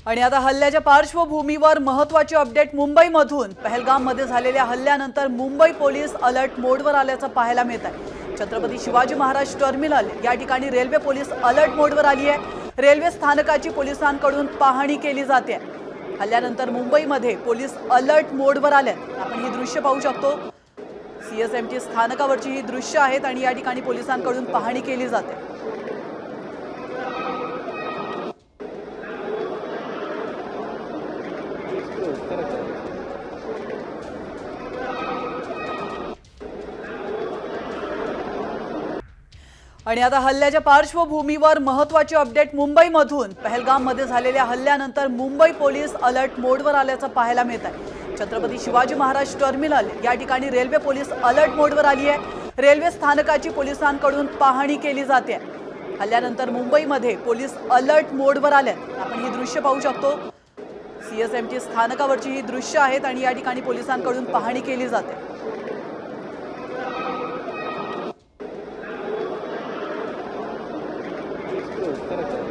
आणि आता हल्ल्याच्या पार्श्वभूमीवर महत्त्वाची अपडेट मुंबईमधून। पहलगाममध्ये झालेल्या हल्ल्यानंतर मुंबई पोलीस अलर्ट मोडवर आल्याचं पाहायला मिळत आहे। छत्रपती शिवाजी महाराज टर्मिनल या ठिकाणी रेल्वे पोलीस अलर्ट मोडवर आली आहे। रेल्वे स्थानकाची पोलिसांकडून पाहणी केली जाते। हल्ल्यानंतर मुंबईमध्ये पोलीस अलर्ट मोडवर आले। आपण ही दृश्य पाहू शकतो। सीएसएमटी स्थानकावरची ही दृश्य आहेत आणि या ठिकाणी पोलिसांकडून पाहणी केली जाते। आणि आता हल्ल्याच्या पार्श्वभूमीवर महत्त्वाची अपडेट मुंबईमधून। पहलगाममध्ये झालेल्या हल्ल्यानंतर मुंबई पोलीस अलर्ट मोडवर आल्याचं पाहायला मिळत आहे। छत्रपती शिवाजी महाराज टर्मिनल या ठिकाणी रेल्वे पोलीस अलर्ट मोडवर आली आहे। रेल्वे स्थानकाची पोलिसांकडून पाहणी केली जाते। हल्ल्यानंतर मुंबईमध्ये पोलीस अलर्ट मोडवर आले। आपण ही दृश्य पाहू शकतो। सीएसएमटी स्थानकावरची ही दृश्य आहेत आणि या ठिकाणी पोलिसांकडून पाहणी केली जाते। Correct.